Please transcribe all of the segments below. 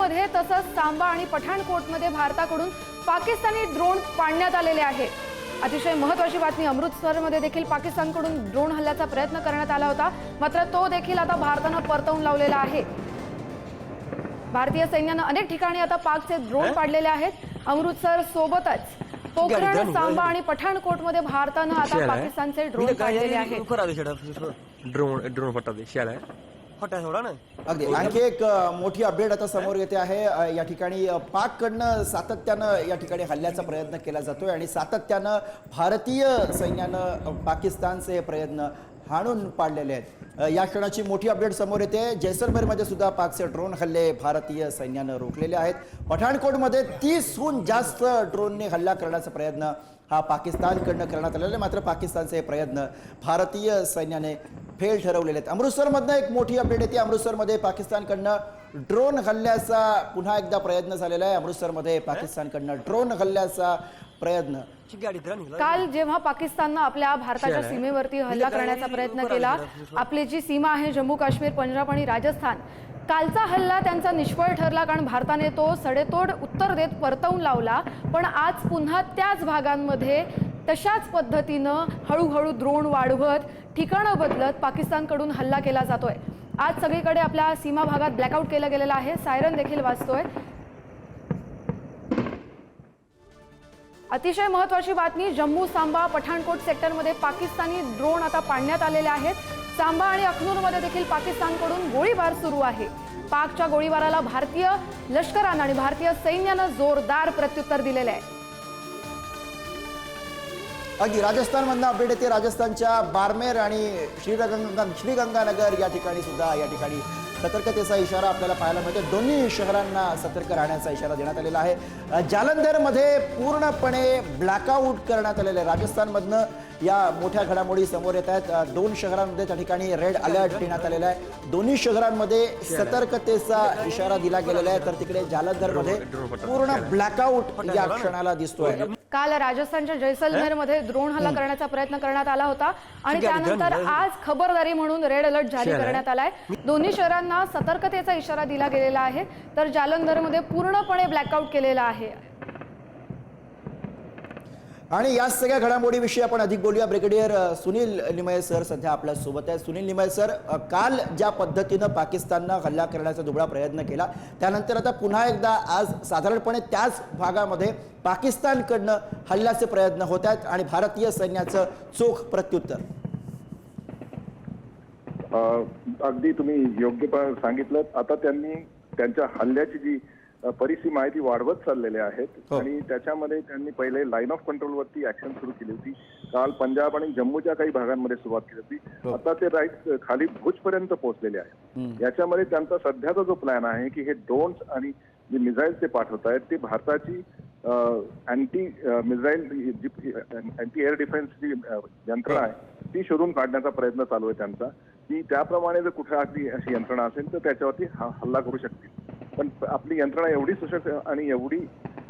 मध्ये तसंच सांबा आणि पठाणकोटमध्ये भारताकडून पाकिस्तानी ड्रोन पाडण्यात आलेले आहेत। अतिशय महत्त्वाची बातमी, अमृतसरमध्ये देखील पाकिस्तानकडून ड्रोन हल्ल्याचा प्रयत्न करण्यात आला होता, मात्र तो देखील आता भारताने परतवून लावलेला आहे। भारतीय सैन्याने अनेक ठिकाणी आता पाकचे ड्रोन पाडलेले आहेत। अमृतसर सोबतच पोखरण, सांबा आणि पठाणकोटमध्ये भारताने आता पाकिस्तानचे ड्रोन पाडलेले आहेत। ड्रोन फटा दे शाला फटा सोडा ना। अगदी आणखी एक मोठी अपडेट आता समोर येते आहे। या ठिकाणी पाककडनं सातत्यानं या ठिकाणी हल्ल्याचा प्रयत्न केला जातोय आणि सातत्यानं भारतीय सैन्यानं पाकिस्तानचे हे प्रयत्न हाणून पाडलेले आहेत। या क्षणाची मोठी अपडेट समोर येते। जैसलमेरमध्ये सुद्धा पाकचे ड्रोन हल्ले भारतीय सैन्यानं रोखलेले आहेत। पठाणकोटमध्ये 30हून जास्त ड्रोनने हल्ला करण्याचा प्रयत्न हा पाकिस्तानकडनं करण्यात आलेला आहे, मात्र पाकिस्तानचे हे प्रयत्न भारतीय सैन्याने फेल ठरवलेले आहेत। अमृतसरमधनं एक मोठी अपडेट येते। अमृतसरमध्ये पाकिस्तानकडनं ड्रोन हल्ल्याचा पुन्हा एकदा प्रयत्न झालेला आहे। अमृतसरमध्ये पाकिस्तानकडनं ड्रोन हल्ल्याचा प्रयत्न काल जेव्हा पाकिस्तानने आपल्या भारताच्या सीमेवरती हल्ला करण्याचा प्रयत्न केला, आपली जी सीमा आहे जम्मू काश्मीर, पंजाब आणि राजस्थान, कालचा हल्ला त्यांचा निष्फळ ठरला, कारण भारताने तो सडेतोड उत्तर देत परतवून लावला। पण आज पुन्हा त्याच भागांमध्ये तशाच पद्धतीनं हळूहळू ड्रोन वाढवत ठिकाणं बदलत पाकिस्तानकडून हल्ला केला जातोय। आज सगळीकडे आपल्या सीमा भागात ब्लॅकआउट केलं गेलेलं आहे, सायरन देखील वाजतोय। अतिशय महत्त्वाची बातमी, जम्मू, सांबा, पठाणकोट सेक्टरमध्ये पाकिस्तानी ड्रोन आता पाडण्यात आलेले आहेत। सांबा आणि अखनूरमध्ये देखील पाकिस्तानकडून गोळीबार सुरू आहे। पाकच्या गोळीबाराला भारतीय लष्करानं आणि भारतीय सैन्यानं जोरदार प्रत्युत्तर दिलेले आहे। अगदी राजस्थानमधनं अपडेट येते। राजस्थानच्या बारमेर आणि श्रीगंगानगर या ठिकाणी सुद्धा या ठिकाणी सतर्कतेचा इशारा आपल्याला पाहायला मिळतो। दोन्ही शहरांना सतर्क राहण्याचा इशारा देण्यात आलेला आहे। जालंधरमध्ये पूर्णपणे ब्लॅकआउट करण्यात आलेले आहे। राजस्थानमधनं या मोठ्या घडामोडी समोर येत आहेत। 2 शहरांमध्ये त्या ठिकाणी रेड अलर्ट देण्यात आलेला आहे। दोन्ही शहरांमध्ये सतर्कतेचा इशारा दिला गेलेला आहे, तर तिकडे जालंधरमध्ये पूर्ण ब्लॅकआउट या क्षणाला दिसतोय। काल राजस्थानच्या जैसलमेरमध्ये ड्रोन हल्ला करण्याचा प्रयत्न करण्यात आला होता आणि त्यानंतर आज खबरदारी म्हणून रेड अलर्ट जारी करण्यात आलाय। दोन्ही शहरांना सतर्कतेचा इशारा दिला गेलेला आहे, तर जालंधरमध्ये पूर्णपणे ब्लॅकआउट केलेला आहे। आणि या सगळ्या घडामोडीविषयी आपण अधिक बोलूया। ब्रिगेडियर सुनील लिमये सर सध्या आपल्या सोबत आहेत। सुनील लिमये सर, काल ज्या पद्धतीनं पाकिस्ताननं हल्ला करण्याचा दुबळा प्रयत्न केला, त्यानंतर आता पुन्हा एकदा आज साधारणपणे त्याच भागामध्ये पाकिस्तानकडनं हल्ल्याचे प्रयत्न होत आहेत आणि भारतीय सैन्याचं चोख प्रत्युत्तर। अगदी तुम्ही योग्य सांगितलं। आता त्यांनी त्यांच्या हल्ल्याची जी परिसीमा आहे ती वाढवत चाललेले आहेत आणि त्याच्यामध्ये त्यांनी पहिले लाईन ऑफ कंट्रोल वरती ऍक्शन सुरू केली होती। काल पंजाब आणि जम्मूच्या काही भागांमध्ये सुरुवात केली होती, आता ते राईट खाली भुजपर्यंत पोहोचलेले आहेत। याच्यामध्ये त्यांचा सध्याचा जो प्लॅन आहे की हे ड्रोन्स आणि जे मिसाईल्स ते पाठवत आहेत ते भारताची अँटी मिसाईल अँटी एअर डिफेन्सची यंत्रणा आहे ती शोधून काढण्याचा प्रयत्न चालू आहे त्यांचा, की त्याप्रमाणे जर कुठे अशी यंत्रणा असेल तर त्याच्यावरती हल्ला करू शकतील। पण आपली यंत्रणा एवढी सशक्त आणि एवढी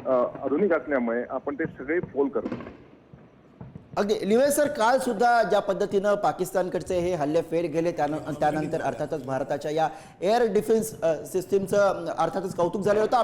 आधुनिक असल्यामुळे आपण ते सगळे फोल करतो। अगदी लिमये सर, काल सुद्धा ज्या पद्धतीनं पाकिस्तानकडचे हे हल्ले फेल गेले, त्यानंतर अर्थातच भारताच्या या एअर डिफेन्स सिस्टीमचं अर्थातच कौतुक झालं होतं।